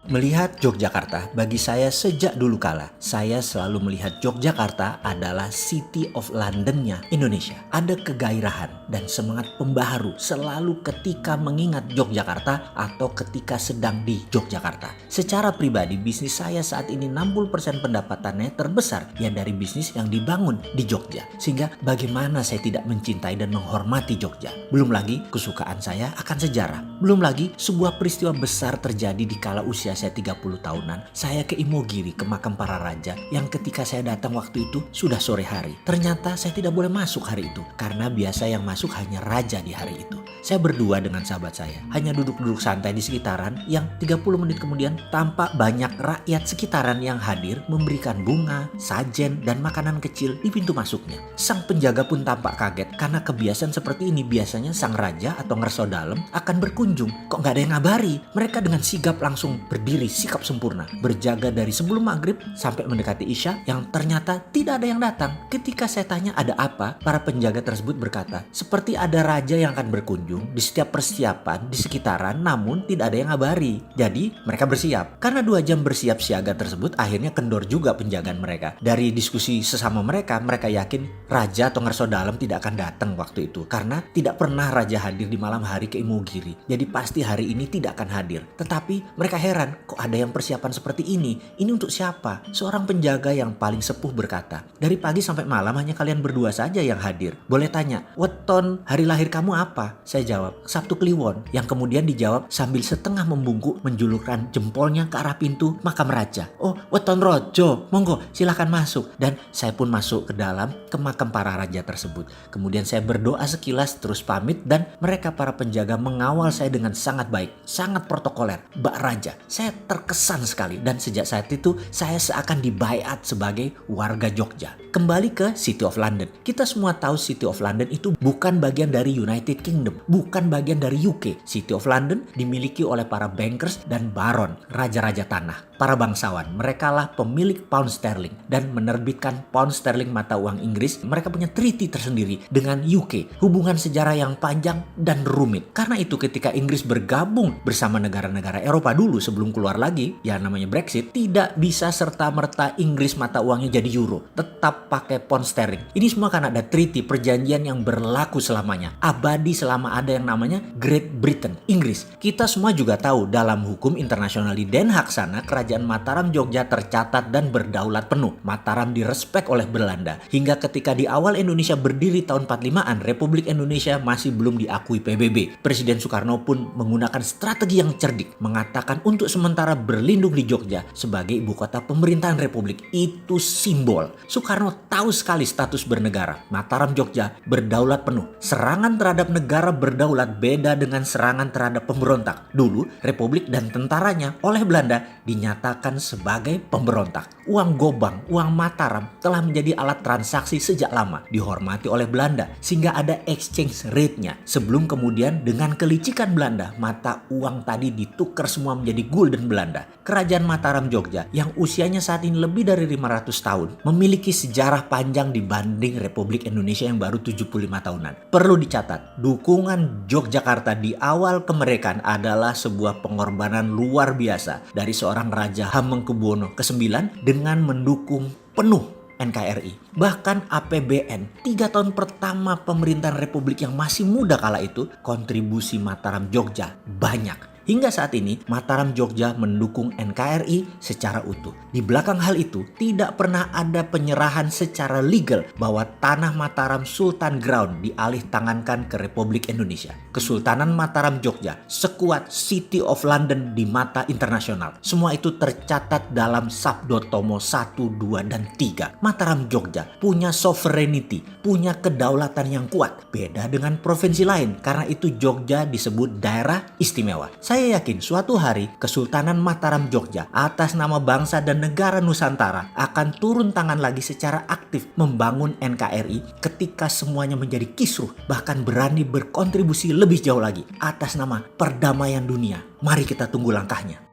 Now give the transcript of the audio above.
Melihat Yogyakarta, bagi saya sejak dulu kala, saya selalu melihat Yogyakarta adalah City of London-nya Indonesia. Ada kegairahan dan semangat pembaharu selalu ketika mengingat Yogyakarta atau ketika sedang di Yogyakarta. Secara pribadi, bisnis saya saat ini 60% pendapatannya terbesar ya dari bisnis yang dibangun di Jogja. Sehingga bagaimana saya tidak mencintai dan menghormati Jogja. Belum lagi kesukaan saya akan sejarah. Belum lagi sebuah peristiwa besar terjadi di kala usia saya 30 tahunan, saya ke Imogiri, ke makam para raja yang ketika saya datang waktu itu sudah sore hari. Ternyata saya tidak boleh masuk hari itu karena biasa yang masuk hanya raja di hari itu. Saya berdua dengan sahabat saya, hanya duduk-duduk santai di sekitaran yang 30 menit kemudian tampak banyak rakyat sekitaran yang hadir memberikan bunga, sajen, dan makanan kecil di pintu masuknya. Sang penjaga pun tampak kaget karena kebiasaan seperti ini biasanya sang raja atau ngerso dalem akan berkunjung. Kok nggak ada yang ngabari? Mereka dengan sigap langsung berdiri sikap sempurna, berjaga dari sebelum maghrib sampai mendekati isya yang ternyata tidak ada yang datang. Ketika saya tanya ada apa, para penjaga tersebut berkata, seperti ada raja yang akan berkunjung di setiap persiapan di sekitaran namun tidak ada yang ngabari. Jadi mereka bersiap. Karena 2 jam bersiap siaga tersebut akhirnya kendor juga penjagaan mereka. Dari diskusi sesama mereka yakin raja atau ngerso dalem tidak akan datang waktu itu karena tidak pernah raja hadir di malam hari ke Imogiri. Jadi pasti hari ini tidak akan hadir. Tetapi mereka heran, kok ada yang persiapan seperti ini? Ini untuk siapa? Seorang penjaga yang paling sepuh berkata, dari pagi sampai malam hanya kalian berdua saja yang hadir. Boleh tanya, weton hari lahir kamu apa? Saya jawab, Sabtu Kliwon. Yang kemudian dijawab sambil setengah membungkuk menjulurkan jempolnya ke arah pintu makam raja. Oh, weton rojo, monggo silahkan masuk. Dan saya pun masuk ke dalam ke makam para raja tersebut. Kemudian saya berdoa sekilas terus pamit dan mereka para penjaga mengawal saya dengan sangat baik, sangat protokoler. Mbak Raja, saya terkesan sekali dan sejak saat itu saya seakan dibaiat sebagai warga Jogja. Kembali ke City of London. Kita semua tahu City of London itu bukan bagian dari United Kingdom, bukan bagian dari UK. City of London dimiliki oleh para bankers dan baron, raja-raja tanah. Para bangsawan, merekalah pemilik pound sterling dan menerbitkan pound sterling mata uang Inggris. Mereka punya treaty tersendiri dengan UK, hubungan sejarah yang panjang dan rumit. Karena itu ketika Inggris bergabung bersama negara-negara Eropa dulu sebelum keluar lagi, ya namanya Brexit, tidak bisa serta-merta Inggris mata uangnya jadi euro, tetap pakai pound sterling. Ini semua karena ada treaty, perjanjian yang berlaku selamanya, abadi selama ada yang namanya Great Britain, Inggris. Kita semua juga tahu dalam hukum internasional di Den Haag sana, Kerajaan Mataram Jogja tercatat dan berdaulat penuh. Mataram direspek oleh Belanda. Hingga ketika di awal Indonesia berdiri tahun 45-an, Republik Indonesia masih belum diakui PBB. Presiden Soekarno pun menggunakan strategi yang cerdik, mengatakan untuk sementara berlindung di Jogja sebagai ibu kota pemerintahan Republik. Itu simbol. Soekarno tahu sekali status bernegara. Mataram Jogja berdaulat penuh. Serangan terhadap negara berdaulat beda dengan serangan terhadap pemberontak. Dulu Republik dan tentaranya oleh Belanda dinyatakan sebagai pemberontak. Uang gobang, uang Mataram telah menjadi alat transaksi sejak lama, dihormati oleh Belanda sehingga ada exchange rate-nya. Sebelum kemudian dengan kelicikan Belanda, mata uang tadi ditukar semua menjadi gulden Belanda. Kerajaan Mataram Jogja yang usianya saat ini lebih dari 500 tahun memiliki sejarah panjang dibanding Republik Indonesia yang baru 75 tahunan. Perlu dicatat, dukungan Yogyakarta di awal kemerdekaan adalah sebuah pengorbanan luar biasa dari seorang Raja Hamengkubuwono ke-9 dengan mendukung penuh NKRI. Bahkan APBN 3 tahun pertama pemerintahan Republik yang masih muda kala itu, kontribusi Mataram Jogja banyak. Hingga saat ini Mataram Jogja mendukung NKRI secara utuh. Di belakang hal itu tidak pernah ada penyerahan secara legal bahwa tanah Mataram Sultan Ground dialih tangankan ke Republik Indonesia. Kesultanan Mataram Jogja sekuat City of London di mata internasional. Semua itu tercatat dalam Sabdo Tomo 1, 2, dan 3. Mataram Jogja punya sovereignty, punya kedaulatan yang kuat. Beda dengan provinsi lain karena itu Jogja disebut daerah istimewa. Saya yakin suatu hari Kesultanan Mataram Jogja atas nama bangsa dan negara Nusantara akan turun tangan lagi secara aktif membangun NKRI ketika semuanya menjadi kisruh, bahkan berani berkontribusi lebih jauh lagi atas nama perdamaian dunia. Mari kita tunggu langkahnya.